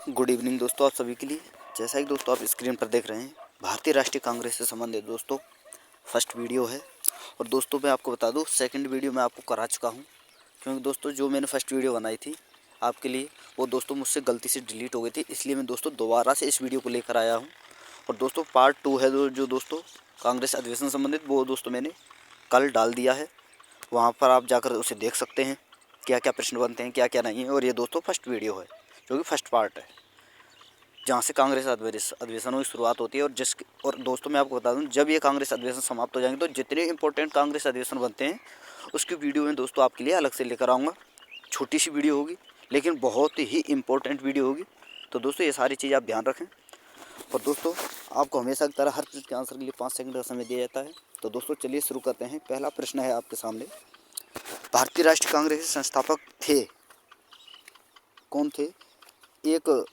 Good evening दोस्तों, आप सभी के लिए। जैसा कि दोस्तों आप स्क्रीन पर देख रहे हैं, भारतीय राष्ट्रीय कांग्रेस से संबंधित दोस्तों फर्स्ट वीडियो है। और दोस्तों मैं आपको बता दूं, सेकंड वीडियो मैं आपको करा चुका हूं, क्योंकि दोस्तों जो मैंने फर्स्ट वीडियो बनाई थी आपके लिए, वो दोस्तों मुझसे गलती से डिलीट हो गई थी। इसलिए मैं दोस्तों दोबारा से इस वीडियो को लेकर आया हूँ। और दोस्तों पार्ट 2 है जो दोस्तों कांग्रेस अधिवेशन संबंधित, वो दोस्तों मैंने कल डाल दिया है। वहाँ पर आप जाकर उसे देख सकते हैं, क्या क्या प्रश्न बनते हैं, क्या क्या नहीं है। और ये दोस्तों फर्स्ट वीडियो है, जो कि फर्स्ट पार्ट है, जहाँ से कांग्रेस अधिवेशनों की शुरुआत होती है। और दोस्तों मैं आपको बता दूं, जब ये कांग्रेस अधिवेशन समाप्त हो जाएंगे तो जितने इंपॉर्टेंट कांग्रेस अधिवेशन बनते हैं उसकी वीडियो में दोस्तों आपके लिए अलग से लेकर आऊँगा। छोटी सी वीडियो होगी, लेकिन बहुत ही इंपॉर्टेंट वीडियो होगी। तो दोस्तों ये सारी चीज़ आप ध्यान रखें। और दोस्तों आपको हमेशा की तरह हर प्रश्न के आंसर के लिए 5 सेकंड का समय दिया जाता है। तो दोस्तों चलिए शुरू करते हैं। पहला प्रश्न है आपके सामने, भारतीय राष्ट्रीय कांग्रेस के संस्थापक थे कौन थे? एक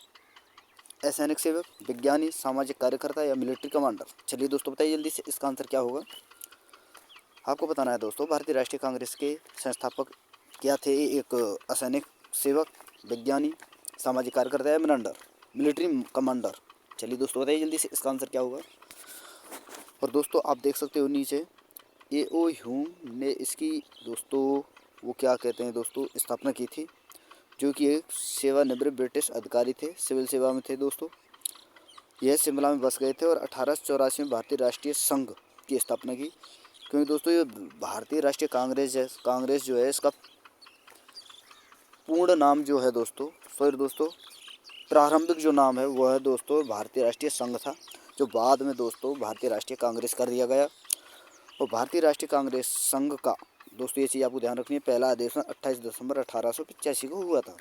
सैनिक सेवक, विज्ञानी, सामाजिक कार्यकर्ता या मिलिट्री कमांडर? चलिए दोस्तों बताइए जल्दी से, इसका आंसर क्या होगा? आपको बताना है दोस्तों, भारतीय राष्ट्रीय कांग्रेस के संस्थापक क्या थे? एक असैनिक सेवक, विज्ञानी, सामाजिक कार्यकर्ता या मिलिट्री कमांडर? चलिए दोस्तों बताइए जल्दी से, इसका आंसर क्या होगा? और दोस्तों आप देख सकते हो नीचे, ए.ओ. ह्यूम ने इसकी दोस्तों वो क्या कहते हैं दोस्तों, स्थापना की थी, जो कि एक सेवानिवृत्त ब्रिटिश अधिकारी थे, सिविल सेवा में थे दोस्तों। यह शिमला में बस गए थे और 1884 में भारतीय राष्ट्रीय संघ की स्थापना की। क्योंकि दोस्तों ये भारतीय राष्ट्रीय कांग्रेस जो है, इसका पूर्ण नाम जो है दोस्तों, प्रारंभिक जो नाम है वह है दोस्तों भारतीय राष्ट्रीय संघ था, जो बाद में दोस्तों भारतीय राष्ट्रीय कांग्रेस कर दिया गया। और भारतीय राष्ट्रीय कांग्रेस संघ का दोस्तों ये चीज़ आपको ध्यान रखनी है, पहला अधिवेशन 28 दिसंबर 1885 को हुआ था।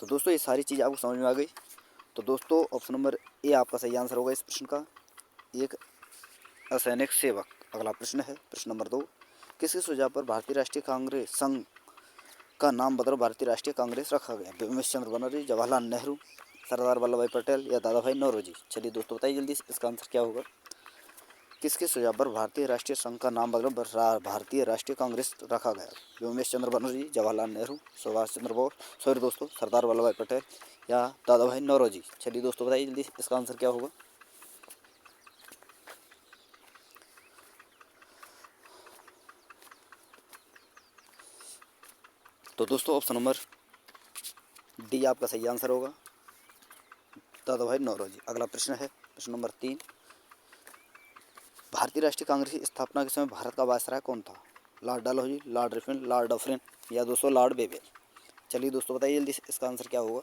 तो दोस्तों ये सारी चीज़ आपको समझ में आ गई। तो दोस्तों ऑप्शन नंबर ए आपका सही आंसर होगा इस प्रश्न का, एक असैनिक सेवक। अगला प्रश्न है प्रश्न नंबर 2, किसके सुझाव पर भारतीय राष्ट्रीय कांग्रेस संघ का नाम बदल भारतीय राष्ट्रीय कांग्रेस रखा गया? उमेश चंद्र बनर्जी, जवाहरलाल नेहरू, सरदार वल्लभ भाई पटेल या दादा भाई नौरोजी? चलिए दोस्तों बताइए जल्दी से, इसका आंसर क्या होगा? किसके सुझाव पर भारतीय राष्ट्रीय संघ का नाम बदल भारतीय राष्ट्रीय कांग्रेस रखा गया? उमेश चंद्र बनर्जी, जवाहरलाल नेहरू, सुभाष चंद्र बोस, दोस्तों सरदार वल्लभ भाई पटेल या दादा भाई नौरोजी? चलिए दोस्तों बताइए जल्दी, इसका आंसर क्या होगा? तो दोस्तों ऑप्शन नंबर डी आपका सही आंसर होगा, दादा भाई नौरोजी। अगला प्रश्न है प्रश्न नंबर 3, भारतीय राष्ट्रीय कांग्रेस की स्थापना के समय भारत का वायसराय कौन था? लॉर्ड डलहौजी, लॉर्ड रिफिन, लॉर्ड डफरिन या दोस्तों लॉर्ड बेवेल? चलिए दोस्तों बताइए जल्दी से, इसका आंसर क्या होगा?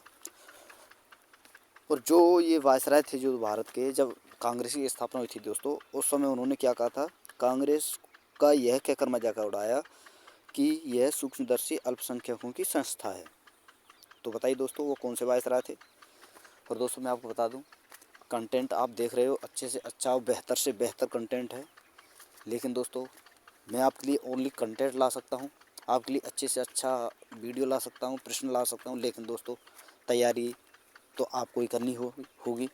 और जो ये वायसराय थे जो भारत के, जब कांग्रेस की स्थापना हुई थी दोस्तों, उस समय उन्होंने क्या कहा था? कांग्रेस का यह कहकर मजाक उड़ाया कि यह सूक्ष्मदर्शी अल्पसंख्यकों की संस्था है। तो बताइए दोस्तों वो कौन से वायसराय थे? और दोस्तों मैं आपको बता दूं, कंटेंट आप देख रहे हो अच्छे से अच्छा और बेहतर से बेहतर कंटेंट है, लेकिन दोस्तों मैं आपके लिए ओनली कंटेंट ला सकता हूं, आपके लिए अच्छे से अच्छा वीडियो ला सकता हूं, प्रश्न ला सकता हूं, लेकिन दोस्तों तैयारी तो आपको ही करनी होगी,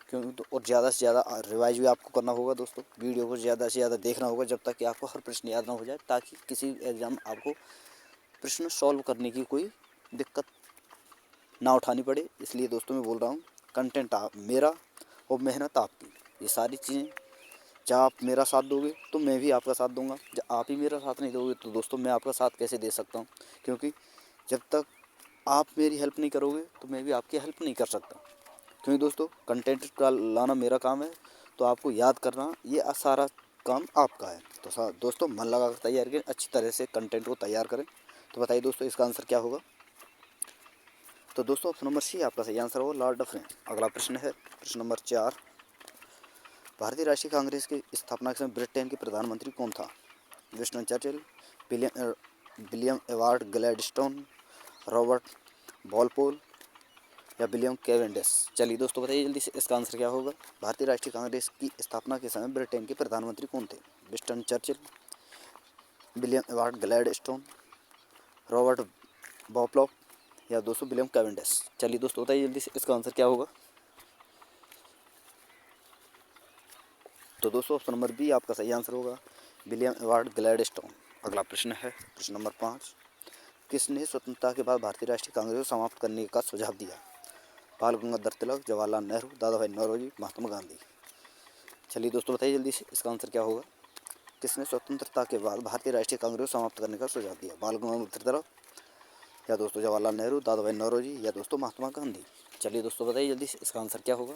क्योंकि तो और ज़्यादा से ज़्यादा रिवाइज भी आपको करना होगा दोस्तों। वीडियो को ज़्यादा से ज़्यादा देखना होगा जब तक कि आपको हर प्रश्न याद ना हो जाए, ताकि किसी एग्ज़ाम आपको प्रश्न सॉल्व करने की कोई दिक्कत ना उठानी पड़े। इसलिए दोस्तों मैं बोल रहा हूँ, कंटेंट आप मेरा और मेहनत आपकी, ये सारी चीज़ें जब आप मेरा साथ दोगे तो मैं भी आपका साथ दूंगा। जब आप ही मेरा साथ नहीं दोगे तो दोस्तों मैं आपका साथ कैसे दे सकता हूँ? क्योंकि जब तक आप मेरी हेल्प नहीं करोगे तो मैं भी आपकी हेल्प नहीं कर सकता। क्योंकि दोस्तों कंटेंट का लाना मेरा काम है, तो आपको याद करना ये सारा काम आपका है। तो दोस्तों मन लगा कर तैयार करें, अच्छी तरह से कंटेंट को तैयार करें। तो बताइए दोस्तों इसका आंसर क्या होगा? तो दोस्तों ऑप्शन नंबर सी आपका सही आंसर होगा, लॉर्ड डफरिन। अगला प्रश्न है प्रश्न नंबर 4, भारतीय राष्ट्रीय कांग्रेस की स्थापना के समय ब्रिटेन के प्रधानमंत्री कौन था? Winston Churchill, William award Gladstone, Robert Walpole या विलियम कैवेंडिश? चलिए दोस्तों बताइए जल्दी से, इसका आंसर क्या होगा? भारतीय राष्ट्रीय कांग्रेस की स्थापना के समय ब्रिटेन के प्रधानमंत्री कौन थे? Winston Churchill, William award Gladstone, Robert Walpole या दोस्तों विलियम कैवेंडिश? चलिए दोस्तों बताइए जल्दी से, इसका आंसर क्या होगा? तो दोस्तों ऑप्शन नंबर बी आपका सही आंसर होगा, विलियम एवार्ड ग्लैडस्टोन। अगला प्रश्न है प्रश्न नंबर 5, किसने स्वतंत्रता के बाद भारतीय राष्ट्रीय कांग्रेस को समाप्त करने का सुझाव दिया? बाल गंगाधर तिलक, जवाहरलाल नेहरू, दादा भाई नौरोजी, महात्मा गांधी। चलिए दोस्तों बताइए जल्दी से इसका आंसर क्या होगा। किसने स्वतंत्रता के बाद भारतीय राष्ट्रीय कांग्रेस को समाप्त करने का सुझाव दिया। बाल गंगाधर तिलक, या दोस्तों जवाहरलाल नेहरू, दादा भाई नौरोजी, या दोस्तों महात्मा गांधी। चलिए दोस्तों बताइए जल्दी से इसका आंसर क्या होगा।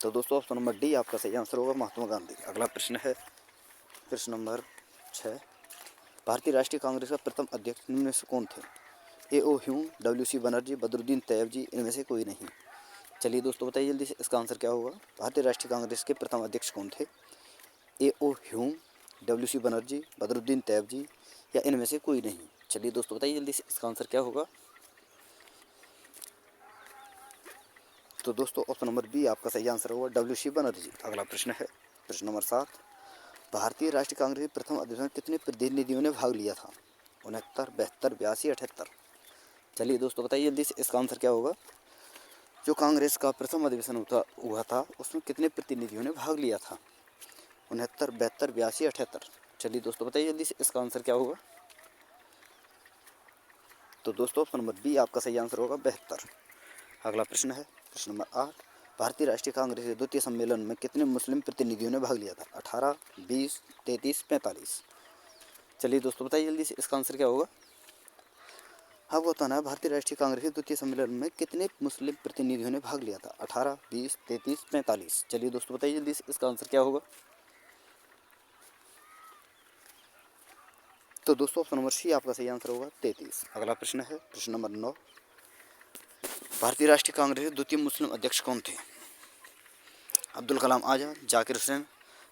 तो दोस्तों ऑप्शन नंबर डी आपका सही आंसर होगा, महात्मा गांधी। अगला प्रश्न है प्रश्न नंबर 6। भारतीय राष्ट्रीय कांग्रेस का प्रथम अध्यक्ष निम्न में से कौन थे। A O Hume, W C Banerjee, Badruddin Tyabji, इनमें से कोई नहीं। चलिए दोस्तों बताइए जल्दी से इसका आंसर क्या होगा। भारतीय राष्ट्रीय कांग्रेस के प्रथम अध्यक्ष कौन थे। A O Hume, W C Banerjee, Badruddin Tyabji, या इनमें से कोई नहीं। चलिए दोस्तों बताइए जल्दी से इसका आंसर क्या होगा। तो दोस्तों ऑप्शन नंबर बी आपका सही आंसर होगा, डब्ल्यू सी बनर्जी। अगला प्रश्न है प्रश्न नंबर 7। भारतीय राष्ट्रीय कांग्रेस के प्रथम अधिवेशन में कितने प्रतिनिधियों ने भाग लिया था। 69, 72, 82, 78। चलिए दोस्तों बताइए जल्दी से इसका आंसर क्या होगा। जो कांग्रेस का प्रथम अधिवेशन हुआ था उसमें कितने प्रतिनिधियों ने भाग लिया था। 69, 72, 82, 78। चलिए दोस्तों बताइए जल्दी से इसका आंसर क्या होगा। तो दोस्तों ऑप्शन नंबर बी आपका सही आंसर होगा, 72। अगला प्रश्न है प्रश्न नंबर 8। भारतीय राष्ट्रीय कांग्रेस के द्वितीय सम्मेलन में कितने मुस्लिम प्रतिनिधियों ने भाग लिया था। 18, 20, 33, 45। चलिए दोस्तों बताइए जल्दी से इसका आंसर क्या होगा। आपको बताना है भारतीय राष्ट्रीय कांग्रेस के द्वितीय सम्मेलन में कितने मुस्लिम प्रतिनिधियों ने भाग लिया था। 18, 20, 33, 45। चलिए दोस्तों बताइए जल्दी से इसका आंसर क्या होगा। तो दोस्तों ऑप्शन नंबर सी आपका सही आंसर होगा, 33। अगला प्रश्न है प्रश्न नंबर 9। भारतीय राष्ट्रीय कांग्रेस के द्वितीय मुस्लिम अध्यक्ष कौन थे। अब्दुल कलाम आज़ाद, जाकिर हुसैन,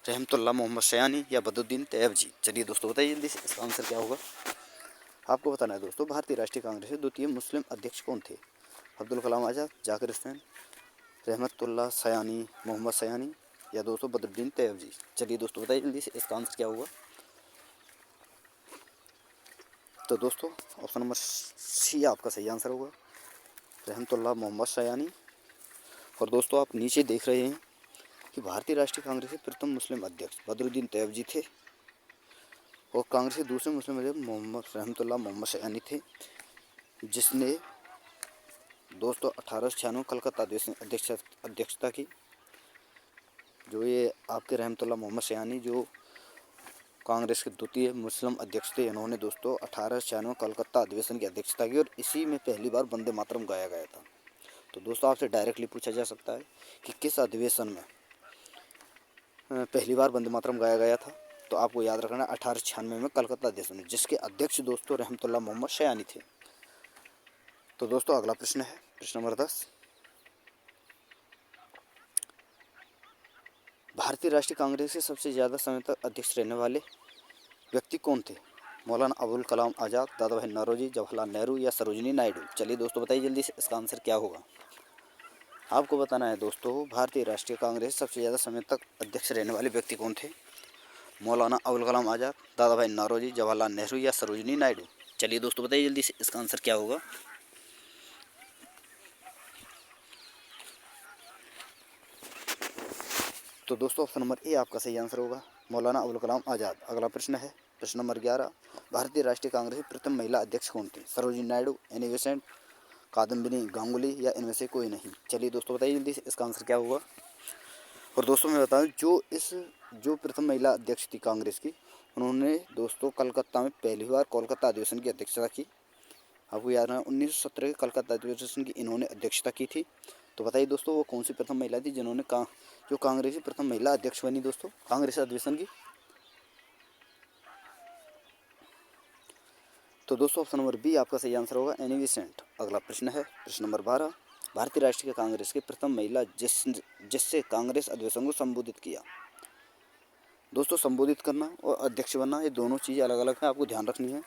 रहमतुल्लाह मोहम्मद सयानी, या बदरुद्दीन तैयबजी। चलिए दोस्तों बताइए जल्दी से इसका आंसर क्या होगा। आपको बताना है दोस्तों भारतीय राष्ट्रीय कांग्रेस के द्वितीय मुस्लिम अध्यक्ष कौन थे। अब्दुल कलाम आज़ाद, जाकिर हुसैन, रहमतुल्लाह सयानी, मोहम्मद सयानी, या दोस्तों बदरुद्दीन तैयबजी। चलिए दोस्तों बताइए जल्दी से इसका आंसर क्या होगा। तो दोस्तों ऑप्शन नंबर सी आपका सही आंसर होगा, रहमतुल्लाह मोहम्मद सयानी। और दोस्तों आप नीचे देख रहे हैं कि भारतीय राष्ट्रीय कांग्रेस के प्रथम मुस्लिम अध्यक्ष बदरुद्दीन तैयबजी थे और कांग्रेस के दूसरे मुस्लिम अध्यक्ष मोहम्मद रहमतुल्लाह मोहम्मद सयानी थे, जिसने दोस्तों 1896 कलकत्ता अध्यक्षता की। जो ये आपके रहमतुल्लाह मोहम्मद सयानी जो कांग्रेस के द्वितीय मुस्लिम अध्यक्ष थे, इन्होंने दोस्तों 1896 कलकत्ता अधिवेशन की अध्यक्षता की और इसी में पहली बार वंदे मातरम गाया गया था। तो दोस्तों आपसे डायरेक्टली पूछा जा सकता है कि किस अधिवेशन में पहली बार वंदे मातरम गाया गया था। तो आपको याद रखना 1896 में कलकत्ता अधिवेशन में, जिसके अध्यक्ष दोस्तों रहमतुल्लाह मोहम्मद सयानी थे। तो दोस्तों अगला प्रश्न है प्रश्न नंबर 10। भारतीय राष्ट्रीय कांग्रेस के सबसे ज़्यादा समय तक अध्यक्ष रहने वाले व्यक्ति कौन थे। मौलाना अबुल कलाम आज़ाद, दादा भाई नौरोजी, जवाहरलाल नेहरू, या सरोजिनी नायडू। चलिए दोस्तों बताइए जल्दी से इसका आंसर क्या होगा। आपको बताना है दोस्तों भारतीय राष्ट्रीय कांग्रेस सबसे ज़्यादा समय तक अध्यक्ष रहने वाले व्यक्ति कौन थे। मौलाना अबुल कलाम आज़ाद, दादा भाई नौरोजी, जवाहरलाल नेहरू, या सरोजिनी नायडू। चलिए दोस्तों बताइए जल्दी से इसका आंसर क्या होगा। तो दोस्तों ऑप्शन नंबर ए आपका सही आंसर होगा, मौलाना अबुल कलाम आज़ाद। अगला प्रश्न है प्रश्न नंबर 11। भारतीय राष्ट्रीय कांग्रेस की प्रथम महिला अध्यक्ष कौन थी। सरोजिनी नायडू, एनी बेसेंट, कादम्बिनी गांगुली, या इनमें से कोई नहीं। चलिए दोस्तों बताइए जल्दी से इसका आंसर क्या होगा। और दोस्तों मैं बताऊं जो प्रथम महिला अध्यक्ष थी कांग्रेस की, उन्होंने दोस्तों कलकत्ता में पहली बार कोलकाता अधिवेशन की अध्यक्षता की। आपको याद है 1917 के कलकत्ता अधिवेशन की इन्होंने अध्यक्षता की थी। तो बताइए दोस्तों वो कौन सी प्रथम महिला थी जिन्होंने जो कांग्रेस की प्रथम महिला अध्यक्ष बनी दोस्तों कांग्रेस अधिवेशन की। तो दोस्तों ऑप्शन नंबर बी आपका सही आंसर होगा, एनी बेसेंट। अगला प्रश्न है प्रश्न नंबर 12। भारतीय राष्ट्रीय कांग्रेस की प्रथम महिला जिससे कांग्रेस अधिवेशन को संबोधित किया। दोस्तों संबोधित करना और अध्यक्ष बनना ये दोनों चीज़ें अलग अलग हैं, आपको ध्यान रखनी है।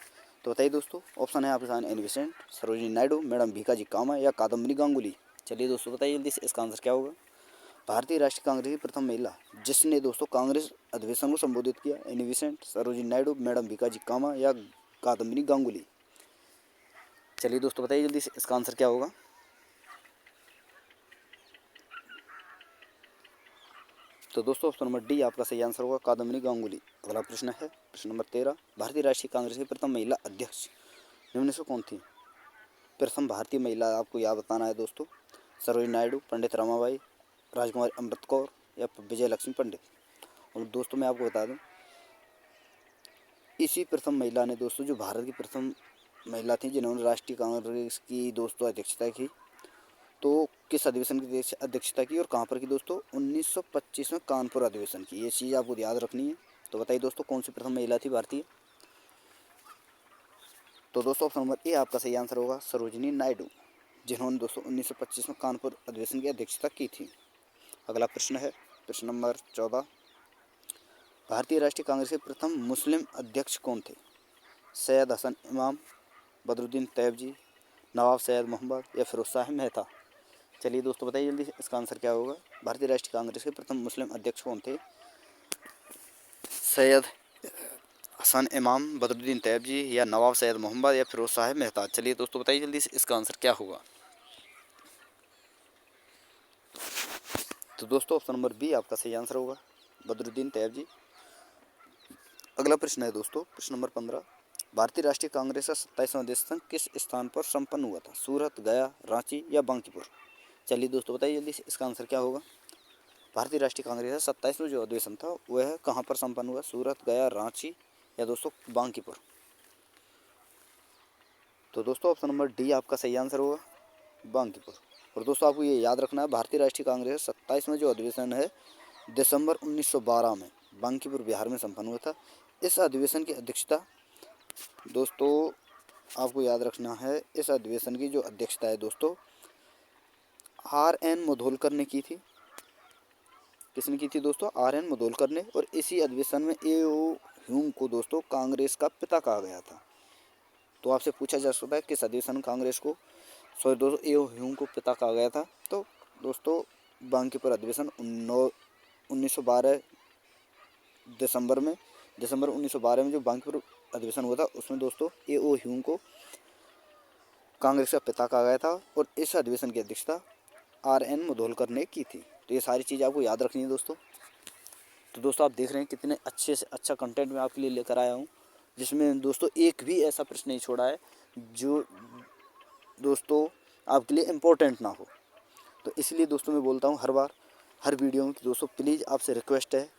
तो बताइए दोस्तों ऑप्शन है आपके सामने, Annie Besant, Sarojini Naidu, madam Bhikaji Cama, या कादम्बिनी गांगुली। चलिए दोस्तों बताइए जल्दी से इसका आंसर क्या होगा। भारतीय राष्ट्रीय कांग्रेस की प्रथम महिला जिसने दोस्तों कांग्रेस अधिवेशन को संबोधित किया, Annie Besant, Sarojini Naidu, madam Bhikaji Cama, या कादम्बिनी गांगुली। चलिए दोस्तों बताइए जल्दी से इसका आंसर क्या होगा। तो दोस्तों ऑप्शन नंबर डी आपका सही आंसर होगा, कादम्बिनी गांगुली। अगला प्रश्न है प्रश्न नंबर 13। भारतीय राष्ट्रीय कांग्रेस की प्रथम महिला अध्यक्ष निम्न से कौन थी। प्रथम भारतीय महिला आपको याद बताना है दोस्तों, सरोजिनी नायडू, पंडित रमाबाई, राजकुमारी अमृत कौर या विजय लक्ष्मी पंडित। और दोस्तों मैं आपको बता दूं, इसी प्रथम महिला ने दोस्तों, जो भारत की प्रथम महिला थी जिन्होंने राष्ट्रीय कांग्रेस की दोस्तों अध्यक्षता की, तो किस अधिवेशन की अध्यक्षता की और कहाँ पर की दोस्तों? 1925 में कानपुर अधिवेशन की। ये चीज़ आपको याद रखनी है। तो बताइए दोस्तों, कौन सी प्रथम महिला थी भारतीय? तो दोस्तों ऑप्शन नंबर ए आपका सही आंसर होगा, सरोजिनी नायडू, जिन्होंने दोस्तों 1925 में कानपुर अधिवेशन की अध्यक्षता की थी। अगला प्रश्न है प्रश्न नंबर 14। भारतीय राष्ट्रीय कांग्रेस के प्रथम मुस्लिम अध्यक्ष कौन थे? सैयद हसन इमाम, बदरुद्दीन तैयबजी, नवाब सैयद मोहम्मद या फिरोज शाह मेहता। चलिए दोस्तों बताइए जल्दी से, इसका आंसर क्या होगा? भारतीय राष्ट्रीय कांग्रेस के प्रथम मुस्लिम अध्यक्ष कौन थे? सैयद हसन इमाम, बदरुद्दीन तैयबजी या नवाब सैयद मोहम्मद या फिरोज शाह मेहता। चलिए दोस्तों बताइए जल्दी से, इसका आंसर क्या होगा? तो दोस्तों ऑप्शन नंबर बी आपका सही आंसर होगा, बदरुद्दीन तैयबजी। अगला प्रश्न है दोस्तों प्रश्न नंबर 15। भारतीय राष्ट्रीय कांग्रेस का 27वां अधिवेशन किस स्थान पर संपन्न हुआ था? सूरत, गया, रांची या बांकीपुर। चलिए दोस्तों बताइए जल्दी से, इसका आंसर क्या होगा? भारतीय राष्ट्रीय कांग्रेस का 27वां जो अधिवेशन था वह कहाँ पर संपन्न हुआ? सूरत, गया, रांची या दोस्तों बांकीपुर। तो दोस्तों ऑप्शन नंबर डी आपका सही आंसर होगा, बांकीपुर। और दोस्तों आपको ये याद रखना है, भारतीय राष्ट्रीय कांग्रेस 27वां जो अधिवेशन है दिसंबर 1912 में बांकीपुर बिहार में संपन्न हुआ था। इस अधिवेशन की अध्यक्षता दोस्तों आपको याद रखना है, इस अधिवेशन की जो अध्यक्षता है दोस्तों R.N. मधोलकर ने की थी। किसने की थी दोस्तों? R.N. मधोलकर ने। और इसी अधिवेशन में A.O. ह्यूम को दोस्तों कांग्रेस का पिता कहा गया था। तो आपसे पूछा जा सकता है किस अधिवेशन कांग्रेस को, सॉरी दोस्तों, A.O. ह्यूम को पिता कहा गया था? तो दोस्तों बांकीपुर अधिवेशन 1912 दिसंबर 1912 में जो बांकीपुर अधिवेशन हुआ था उसमें दोस्तों A.O. ह्यूम को कांग्रेस का पिता कहा गया था और इस अधिवेशन की अध्यक्षता R.N. मधोलकर ने की थी। तो ये सारी चीज़ आपको याद रखनी है दोस्तों। तो दोस्तों आप देख रहे हैं कितने अच्छे से अच्छा कंटेंट मैं आपके लिए लेकर आया हूँ, जिसमें दोस्तों एक भी ऐसा प्रश्न नहीं छोड़ा है जो दोस्तों आपके लिए इम्पोर्टेंट ना हो। तो इसलिए दोस्तों मैं बोलता हूँ हर बार हर वीडियो में कि दोस्तों प्लीज़ आपसे रिक्वेस्ट है,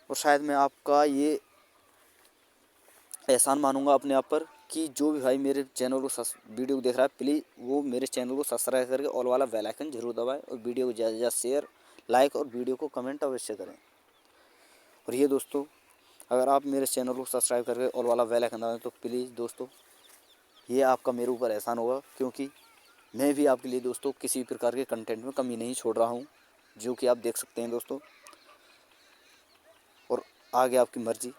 और शायद मैं आपका ये एहसान मानूंगा अपने आप पर कि जो भी भाई मेरे चैनल को वीडियो को देख रहा है प्लीज़ वो मेरे चैनल को सब्सक्राइब करके ऑल वाला बेल आइकन जरूर दबाएं और वीडियो को ज़्यादा से ज़्यादा शेयर, लाइक और वीडियो को कमेंट अवश्य करें। और ये दोस्तों अगर आप मेरे चैनल को सब्सक्राइब करके ऑल वाला बेल आइकन दबाएं तो प्लीज़ दोस्तों ये आपका मेरे ऊपर एहसान होगा, क्योंकि मैं भी आपके लिए दोस्तों किसी प्रकार के कंटेंट में कमी नहीं छोड़ रहा हूँ, जो कि आप देख सकते हैं दोस्तों। और आगे आपकी मर्जी।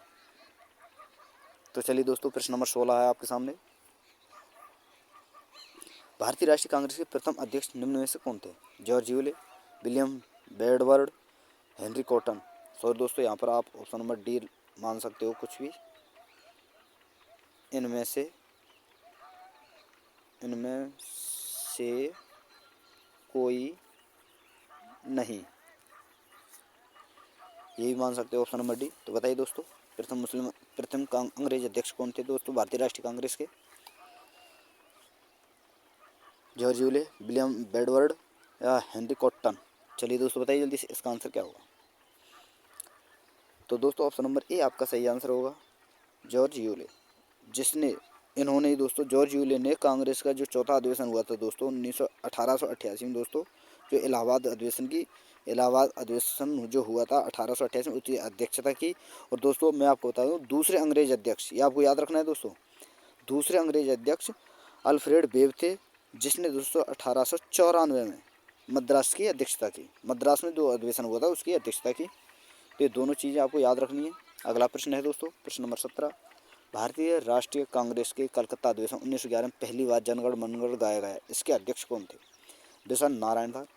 तो चलिए दोस्तों प्रश्न नंबर 16 है आपके सामने। भारतीय राष्ट्रीय कांग्रेस के प्रथम अध्यक्ष निम्न में से कौन थे? जॉर्ज यूले, विलियम बेडवर्ड, हेनरी कॉटन। सॉरी दोस्तों यहाँ पर आप ऑप्शन नंबर डी मान सकते हो कुछ भी, इनमें से कोई नहीं, यही मान सकते हो ऑप्शन नंबर डी। तो बताइए दोस्तों प्रथम अंग्रेज अध्यक्ष कौन थे दोस्तों भारतीय राष्ट्रीय कांग्रेस के? जॉर्ज यूले, विलियम बेडवर्ड या हेनरी कॉटन। चलिए दोस्तों बताइए जल्दी से, इसका आंसर क्या होगा? तो दोस्तों ऑप्शन नंबर ए आपका सही आंसर होगा, जॉर्ज यूले, इन्होंने दोस्तों जॉर्ज यूले ने कांग्रेस का जो चौथा अधिवेशन हुआ था दोस्तों 1888 में दोस्तों, जो इलाहाबाद अधिवेशन जो हुआ था 1888 में, उसकी अध्यक्षता की। और दोस्तों मैं आपको बता दूं दूसरे अंग्रेज अध्यक्ष, ये आपको याद रखना है दोस्तों, दूसरे अंग्रेज अध्यक्ष अल्फ्रेड वेब थे, जिसने दोस्तों 1894 में मद्रास की अध्यक्षता की। मद्रास में जो अधिवेशन हुआ था उसकी अध्यक्षता की। तो ये दोनों चीज़ें आपको याद रखनी है। अगला प्रश्न है दोस्तों प्रश्न नंबर 17। भारतीय राष्ट्रीय कांग्रेस के कलकत्ता अधिवेशन 1911 में पहली बार जनगण मनगढ़ गाया गया, इसके अध्यक्ष कौन थे? बिशन नारायण था,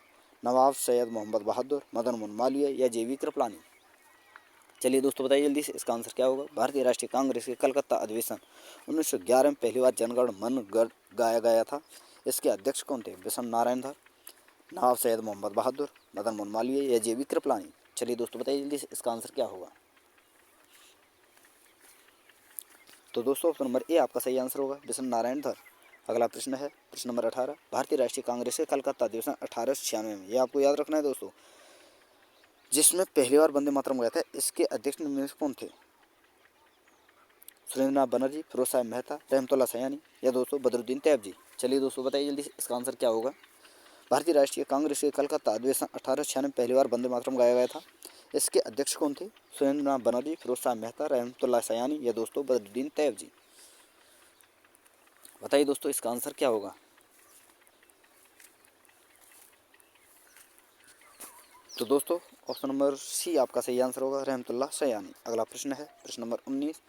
नवाब सैयद मोहम्मद बहादुर, मदन मोहन मालवीय या जेवी कृपलानी। चलिए दोस्तों बताइए जल्दी से, इसका आंसर क्या होगा? भारतीय राष्ट्रीय कांग्रेस के कलकत्ता अधिवेशन 1911 में पहली बार जनगण मनगढ़ गाया गया था, इसके अध्यक्ष कौन थे? बिशन नारायण था, नवाब सैयद मोहम्मद बहादुर, मदन मोहन मालवीय या जेवी कृपलानी। चलिए दोस्तों बताइए जल्दी से, इसका आंसर क्या होगा? तो दोस्तों ऑप्शन नंबर ए आपका सही आंसर होगा, बिशन नारायण धर। अगला प्रश्न है प्रश्न नंबर 18, भारतीय राष्ट्रीय कांग्रेस के कलकत्ता अधिवेशन 1896 में, ये आपको याद रखना है दोस्तों, जिसमें पहली बार वंदे मातरम गाया था, इसके अध्यक्ष निम्न में से कौन थे? सुरेंद्रनाथ बनर्जी, फिरोज शाह मेहता, रहमतुल्लाह सयानी या दोस्तों बदरुद्दीन तैयब जी। चलिए दोस्तों बताइए जल्दी से इसका आंसर क्या होगा। भारतीय राष्ट्रीय कांग्रेस के कलकत्ता अधिवेशन 1896 में पहली बार वंदे मातरम गाया गया था, इसके अध्यक्ष कौन थे? सुरेंद्रनाथ बनर्जी, फिरोज शाह मेहता, रहमतुल्लाह सयानी या दोस्तों बदरुद्दीन तैयब जी। बताइए दोस्तों इसका आंसर क्या होगा। तो दोस्तों ऑप्शन नंबर सी आपका सही आंसर होगा, रहमतुल्लाह सयानी। अगला प्रश्न है प्रश्न नंबर 19,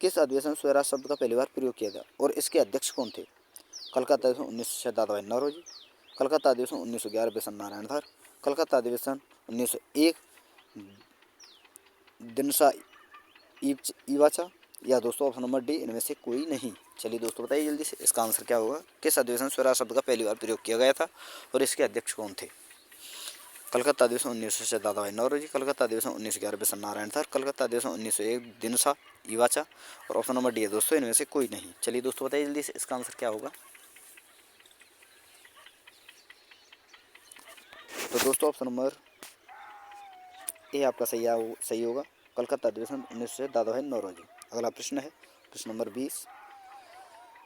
किस अधिवेशन में स्वराज शब्द का पहली बार प्रयोग किया गया और इसके अध्यक्ष कौन थे? कलकत्ता अधिवेशन 1906 दादा भाई नौरोजी, कलकत्ता अधिवेशन 1911 बिशन नारायण धर, कलकत्ता अधिवेशन 1901 दिनशा इवाचा या दोस्तों ऑप्शन नंबर डी इनमें से कोई नहीं। चलिए दोस्तों बताइए जल्दी से इसका आंसर क्या होगा। किस अधिवेशन में स्वराज शब्द का पहली बार प्रयोग किया गया था और इसके अध्यक्ष कौन थे? कलकत्ता अधिवेशन 1906 दादा भाई नौरोजी, कलकत्ता अधिवेशन 1911 बिशन नारायण धर, कलकत्ता अधिवेशन 1901 दिनशा इवाचा और ऑप्शन नंबर डी है दोस्तों इनमें से कोई नहीं। चलिए दोस्तों बताइए जल्दी से इसका आंसर क्या होगा। तो दोस्तों ऑप्शन नंबर ए आपका सही होगा, कलकत्ता अधिवेशन 1906 दादा भाई नौरोजी। अगला प्रश्न है प्रश्न नंबर 20,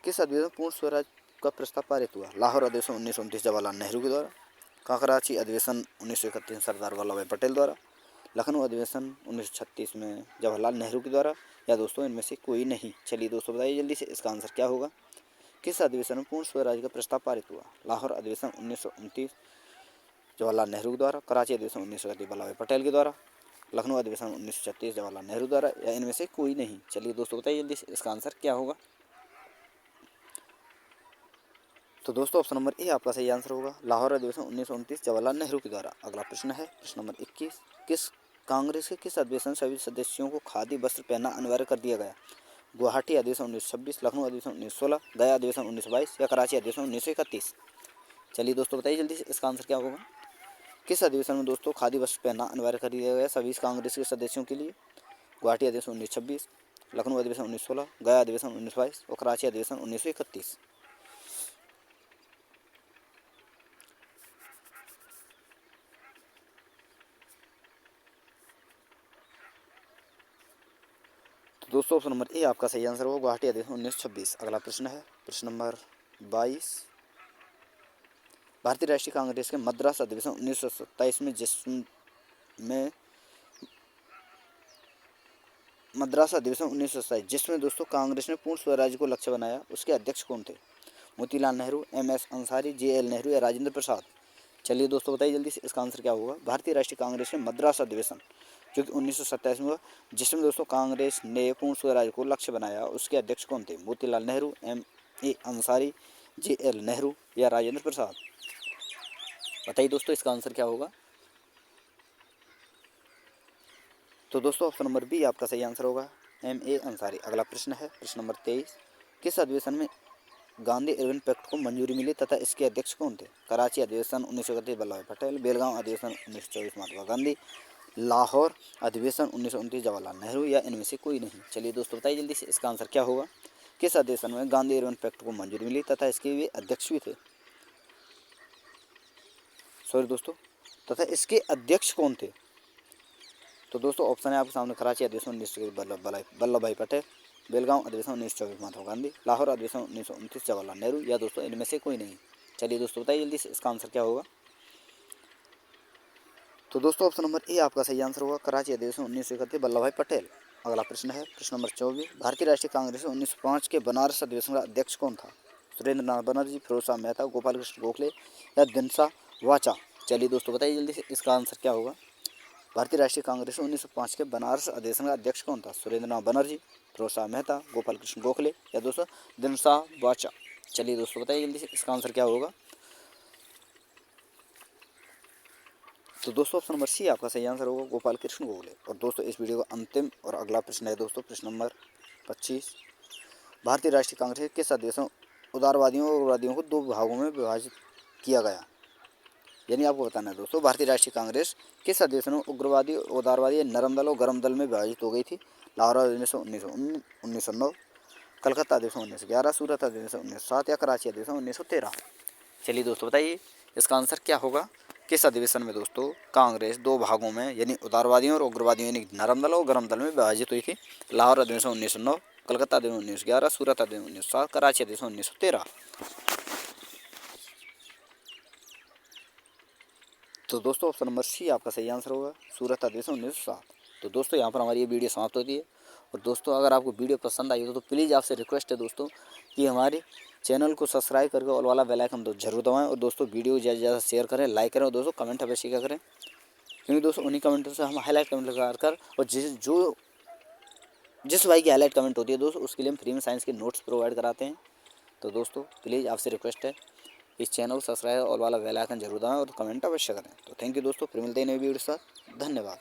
किस अधिवेशन पूर्ण स्वराज का प्रस्ताव पारित हुआ? लाहौर अधिवेशन 1929 जवाहरलाल नेहरू के द्वारा, कराची अधिवेशन 1931 सरदार वल्लभ भाई पटेल द्वारा, लखनऊ अधिवेशन 1936 में जवाहरलाल नेहरू के द्वारा या दोस्तों इनमें से कोई नहीं। चलिए दोस्तों बताइए जल्दी से इसका आंसर क्या होगा। किस अधिवेशन में पूर्ण स्वराज का प्रस्ताव पारित हुआ? लाहौर अधिवेशन 1929 जवाहरलाल नेहरू के द्वारा, कराची अधिवेशन 1931 वल्लभ भाई पटेल के द्वारा, लखनऊ अधिवेशन 1936 जवाहरलाल नेहरू द्वारा या इनमें से कोई नहीं। चलिए दोस्तों बताइए जल्दी से इसका आंसर क्या होगा। तो दोस्तों ऑप्शन नंबर ए आपका सही आंसर होगा, लाहौर अधिवेशन 1929 जवाहरलाल नेहरू के द्वारा। अगला प्रश्न है प्रश्न नंबर 21, किस कांग्रेस के किस अधिवेशन सभी सदस्यों को खादी वस्त्र पहनना अनिवार्य कर दिया गया? गुवाहाटी अधिवेशन 1926, लखनऊ अधिवेशन 1916, गया अधिवेशन 1922 या कराची अधिवेशन 1931। चलिए दोस्तों बताइए जल्दी से इसका आंसर क्या होगा। किस अधिवेशन में दोस्तों खादी वस्त्र पहनना अनिवार्य कर दिया गया सभी कांग्रेस के सदस्यों के लिए? गुवाहाटी अधिवेशन 1926, लखनऊ अधिवेशन 1916, गया अधिवेशन 1922 और कराची अधिवेशन 1931। तो दोस्तों ऑप्शन नंबर ए आपका सही आंसर होगा, गुवाहाटी अधिवेशन 1926। अगला प्रश्न है प्रश्न नंबर 22, भारतीय राष्ट्रीय कांग्रेस के मद्रास अधिवेशन 1927 में मद्रास अधिवेशन 1927 जिसमें दोस्तों कांग्रेस ने पूर्ण स्वराज को लक्ष्य बनाया, उसके अध्यक्ष कौन थे? मोतीलाल नेहरू, एम.एस. अंसारी, जे.एल. नेहरू या राजेंद्र प्रसाद। चलिए दोस्तों बताइए जल्दी से इसका आंसर क्या होगा। भारतीय राष्ट्रीय कांग्रेस के मद्रास अधिवेशन जो कि 1927 में हुआ, जिसमें दोस्तों कांग्रेस ने पूर्ण स्वराज को लक्ष्य बनाया, उसके अध्यक्ष कौन थे? मोतीलाल नेहरू, एम.ए. अंसारी, जे.एल. नेहरू या राजेंद्र प्रसाद। बताइए दोस्तों इसका आंसर क्या होगा। तो दोस्तों ऑप्शन नंबर बी आपका सही आंसर होगा, एम.ए. अंसारी। अगला प्रश्न है प्रश्न नंबर 23, किस अधिवेशन में गांधी इरविन पैक्ट को मंजूरी मिली तथा इसके अध्यक्ष कौन थे? कराची अधिवेशन 1931 वल्लभ भाई पटेल, बेलगांव अधिवेशन 1924 महात्मा गांधी, लाहौर अधिवेशन 1929 जवाहरलाल नेहरू या इनमें से कोई नहीं। चलिए दोस्तों बताइए जल्दी से इसका आंसर क्या होगा। किस अधिवेशन में गांधी इरविन पैक्ट को मंजूरी मिली तथा इसके वे अध्यक्ष भी थे? सॉरी दोस्तों, तथा इसके अध्यक्ष कौन थे? तो दोस्तों ऑप्शन है आपके सामने, कराची अधिवेशन 1923 वल्लभ भाई पटेल, बेलगांव अधिवेशन 1924 महात्मा गांधी, लाहौर अधिवेशन 1929 जवाहरलाल नेहरू या दोस्तों इनमें से कोई नहीं। चलिए दोस्तों बताइए जल्दी से इसका आंसर क्या होगा। तो दोस्तों ऑप्शन नंबर ए आपका सही आंसर होगा, कराची अधिवेशन 1931 वल्लभ भाई पटेल। अगला प्रश्न है प्रश्न नंबर 24, भारतीय राष्ट्रीय कांग्रेस 1905 के बनारस अधिवेशन का अध्यक्ष कौन था? सुरेंद्रनाथ बनर्जी, फिरोज शाह मेहता, गोपाल कृष्ण गोखले या दिनशा वाचा। चलिए दोस्तों बताइए जल्दी से इसका आंसर क्या होगा। भारतीय राष्ट्रीय कांग्रेस 1905 के बनारस अधिवेशन का अध्यक्ष कौन था? सुरेंद्रनाथ बनर्जी, फिरोज शाह मेहता, गोपाल कृष्ण गोखले या दोस्तों दिनशा वाचा। चलिए दोस्तों बताइए जल्दी से इसका आंसर क्या होगा। तो दोस्तों ऑप्शन नंबर सी आपका सही आंसर होगा, गोपाल कृष्ण गोखले। और दोस्तों इस वीडियो का अंतिम और अगला प्रश्न है दोस्तों प्रश्न नंबर 25, भारतीय राष्ट्रीय कांग्रेस के किस अधिवेशन उदारवादियों और उग्रवादियों को दो भागों में विभाजित किया गया? यानी आपको बताना है दोस्तों, भारतीय राष्ट्रीय कांग्रेस किस अधिवेशन में उग्रवादी, उदारवादी, नरम दल और गर्म दल में विभाजित हो गई थी? लाहौर अधिवेशन 1909, कलकत्ता अधिवेशन 1911, सूरत अधिवेशन 1907 या कराची अधिवेशन 1913। चलिए दोस्तों बताइए इसका आंसर क्या होगा। किस अधिवेशन में दोस्तों कांग्रेस दो भागों में यानी उदारवादियों और उग्रवादियों यानी नरम दल और गरम दल में विभाजित हुई थी। लाहौर अधिवेशन 1909, कलकत्ता अधिवेशन 1911, सूरत अधिवेशन 1907, कराची अधिवेशन 1913। तो दोस्तों ऑप्शन नंबर सी आपका सही आंसर होगा, सूरत अधिवेशन 1907। तो दोस्तों यहाँ पर हमारी ये वीडियो समाप्त होती है। और दोस्तों अगर आपको वीडियो पसंद आई हो तो प्लीज़ आपसे रिक्वेस्ट है दोस्तों कि हमारे चैनल को सब्सक्राइब करके ऑल वाला बेल आइकन तो जरूर दबाएं। और दोस्तों वीडियो ज़्यादा से ज़्यादा शेयर करें, लाइक करें और दोस्तों कमेंट अवश्य क्या करें, क्योंकि दोस्तों उन्हीं कमेंटों से हम हाईलाइट कमेंट लगा कर और जिस भाई की हाईलाइट कमेंट होती है दोस्तों उसके लिए हम फ्री में साइंस के नोट्स प्रोवाइड कराते हैं। तो दोस्तों प्लीज़ आपसे रिक्वेस्ट है इस चैनल को सब्सक्राइब और वाला बेल आइकन जरूर दबाएं और कमेंट अवश्य करें। तो थैंक यू दोस्तों, फिर मिलते हैं नई वीडियो के साथ। धन्यवाद।